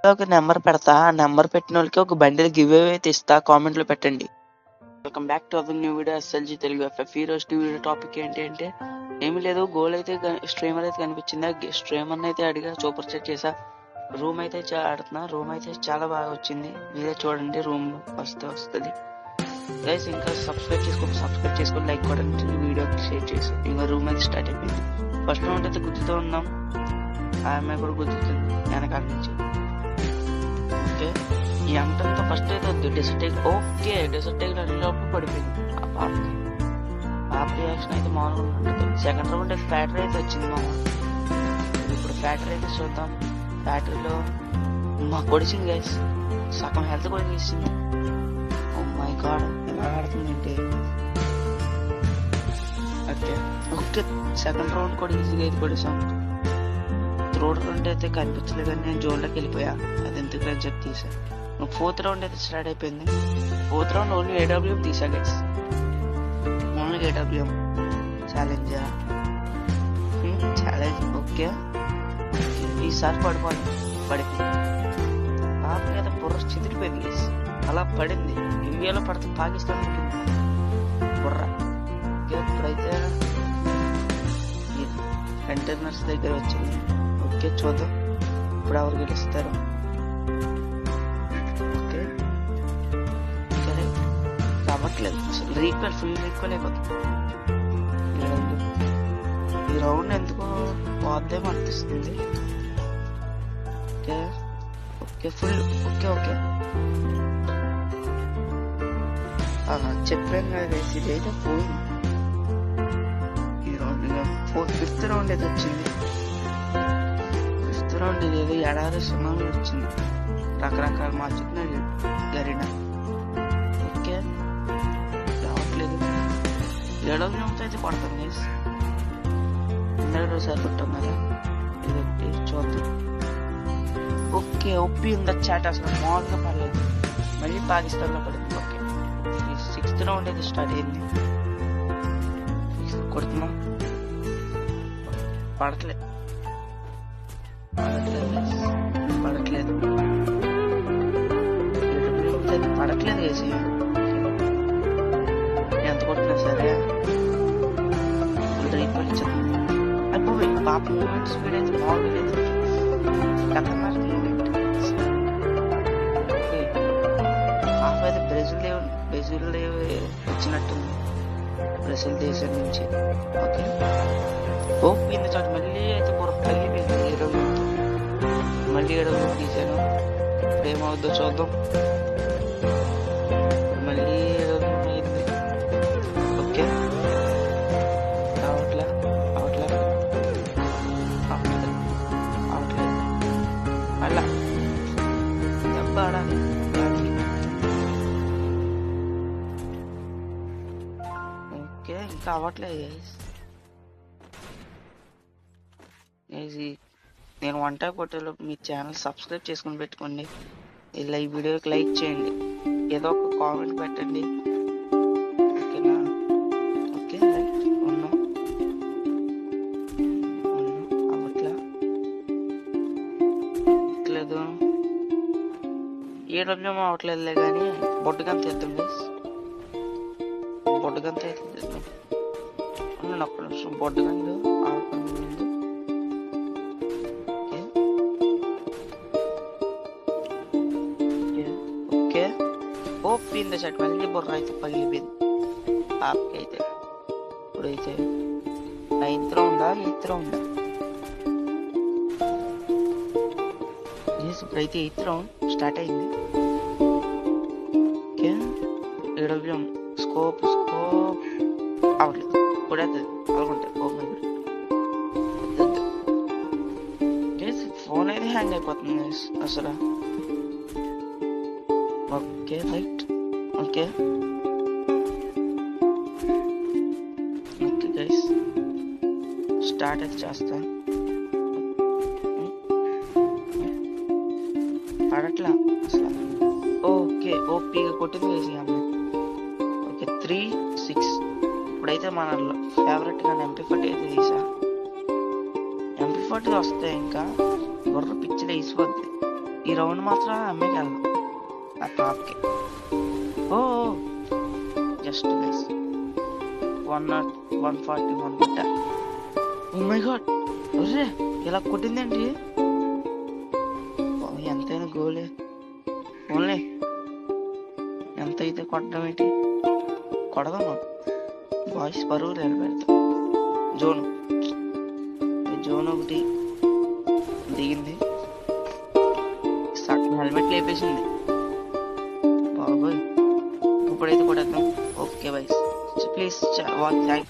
ఒక నెంబర్ పెడతా, ఆ నెంబర్ పెట్టిన వాళ్ళకి ఒక బండిల్ గివ్ అవే అయితే ఇస్తా, కామెంట్లో పెట్టండి. Welcome back to our new video SLG Telugu FF. ఈ రోజు వీడియో టాపిక్ ఏంటి అంటే ఏమీ లేదు, గోల్ అయితే స్ట్రీమర్ అయితే కనిపించిందా, స్ట్రీమర్ అయితే అడిగా, సూపర్ సెట్ చేసా, రూమ్ అయితే ఆడుతున్నా, రూమ్ అయితే చాలా బాగా వచ్చింది, మీరే చూడండి, రూమ్ లో వస్తుంది గైస్. ఇంకా సబ్స్క్రైబ్ చేసుకొని లైక్ కొట్టండి, వీడియో షేర్ చేసి. ఇంకా రూమ్ అయితే స్టార్ట్ అయిపోయింది. ఫస్ట్ రౌండ్ అయితే గుర్తుతో ఉన్నాం, ఆ అమ్మాయి కూడా గుర్తుతుంది వెనకాల నుంచి. ఓకే, ఈ అంటంతో ఫస్ట్ అయితే వద్దు desert egg. Okay, desert egg అడిగినప్పుడు పడిపోయింది ఆ పాపకి. పాప రియాక్షన్ అయితే మామూలుగా ఉంటుంది. సెకండ్ రౌండ్ అయితే ఫ్యాక్టరీ అయితే వచ్చింది ఇప్పుడు ఫ్యాక్టరీ అయితే చూద్దాం. ఫ్యాక్టరీలో మా కొడిచింది గైస్, సగం హెల్త్ కూడా తీసింది. ఓ మై గాడ్, ఎలా ఆడుతుంది అంటే. ఓకే ఓకే, సెకండ్ రౌండ్ కూడా ఈజీగా అయితే కొడిసాం. థర్డ్ రౌండ్ అయితే కనిపించలేదు కానీ నేను జోన్లోకి వెళ్ళిపోయా, అది ఎందుకు అని చెప్పి తీసా. ఫోర్త్ రౌండ్ అయితే స్టార్ట్ అయిపోయింది. ఫోర్త్ రౌండ్ ఓన్లీ ఏడబ్ల్యూఎం తీసా guys, only AWM challenge. Okay, ఈసారి పడిపోయింది. పాప మీద బుర్ర చెదిరిపోయింది గైస్, అలా పడింది. ఇండియాలో పడితే పాకిస్తాన్ ఉంటుంది బుర్ర. ఇప్పుడైతే కంటైనర్స్ దగ్గర వచ్చింది. ఓకే, చూద్దాం ఇప్పుడు ఎవరు గెలుస్తారు. ఓకే, అవ్వట్లేదు అసలు, ఫుల్ రీక్వెల్ అయిపోతుంది. ఈ రౌండ్ ఎందుకో పోద్దేమో అనిపిస్తుంది. ఓకే ఓకే, ఫుల్ ఓకే చెప్పాను కదా వేసి, ఇది అయితే పోయింది. ఈ రౌండ్ ఫిఫ్త్ రౌండ్ అయితే వచ్చింది. ఫిఫ్త్ రౌండ్ ఇదేదో ఎడారి సునామీ వచ్చింది, రకరకాల మార్చుతున్నాడు గరిన. ఓకే, రావట్లేదు. ఏడవ నిమిషం అయితే పడుతుంది గైస్, ఇందాక ఒకసారి కొట్టాం కదా, ఇది ఒకటి చూద్దాం. ఓకే, ఒప్పి ఉందా చాట్, అసలు మామూలుగా పడలేదు, మళ్ళీ పాకిస్తాన్ లో పడింది. ఓకే, సిక్స్త్ రౌండ్ అయితే స్టార్ట్ అయింది. కొడుతున్నాం, పడట్లేదు వేసి ఎంత కొట్టినా సరే రీక్వెల్ ఇచ్చింది. అయిపోయి పాప మూమెంట్ స్పీడ్ అయితే మామూలుగా లేదు, ఖతర్నాక్ మూమెంట్. పాప అయితే బ్రెజిల్ వచ్చినట్టుంది, బ్రెజిల్ దేశం నుంచి. ఓకే, పోయింది చాటు, మళ్ళీ అయితే బుర్ర తగ్గిపోయింది. మళ్ళీ ఏడవ తీసాను, ఇప్పుడు ఏమవుద్దో చూద్దాం. మళ్ళీ ఏడవ అయింది. ఓకే, అవట్లేదు అలా దెబ్బ ఆడాలి. ఓకే, ఇంకా అవ్వట్లేదు నేను వన్ టైప్ కొట్టేలో మీ ఛానల్ సబ్స్క్రైబ్ చేసుకుని పెట్టుకోండి, ఇలా ఈ వీడియోకి లైక్ చేయండి, ఏదో ఒక కామెంట్ పెట్టండి. ఓకేనా? ఓకే, రైట్ ఉన్నాం. అవ్వట్లేదు, ఏడబ్ల్యూఎం అవ్వట్లేదులే కానీ బొడ్డుగంత తెద్దాం గైస్, బొడ్డుగంత అయితే తెద్దాం. ఉన్నాను ఒక్క నిమిషం, బొడ్డుగంత ఆడుకుంది. ఓపింది షర్ట్, మళ్ళీ బుర్ర అయితే పగిలిపోయింది పాపకి అయితే. ఇప్పుడైతే 9th రౌండా 8th రౌండా, ఇప్పుడైతే 8th రౌండ్ స్టార్ట్ అయింది. ఓకే, ఏడబ్ల్యూఎం స్కోప్ అవట్లేదు, కూడా అలాగుంటాయి. ఫోన్ అయితే హ్యాంగ్ అయిపోతుంది అసలు. Okay, right. Okay guys, start అయితే చేస్తా. పడట్లా అసలు. ఓకే, ఓపీగా కొట్టింది వేసి అమ్మాయి. ఓకే, 3-6. ఇప్పుడైతే మన ఫేవరెట్ గా MP40 అయితే తీసా. MP40 వస్తే ఇంకా బుర్ర పిచ్చిలో ఇసిపోద్ది. ఈ రౌండ్ మాత్రం అమ్మాయికి వెళ్దాం, ఆ టాప్కి. ఓ జస్ట్ గైస్ 141 కొట్టా. ఓ మై గాడ్, ఒర్రే ఇలా కొట్టిందేంటి? ఎంతైనా గోలే, ఓన్లీ ఎంత అయితే కొట్టడం ఏంటి, కొడదామా బాయ్స్, పరువు నిలబెడతాం. జోన్ ఒకటి దిగింది, హెల్మెట్ లేపేసింది బాబోయ్. ఇప్పుడైతే కొట్టేద్దాం. Okay boys, please watch.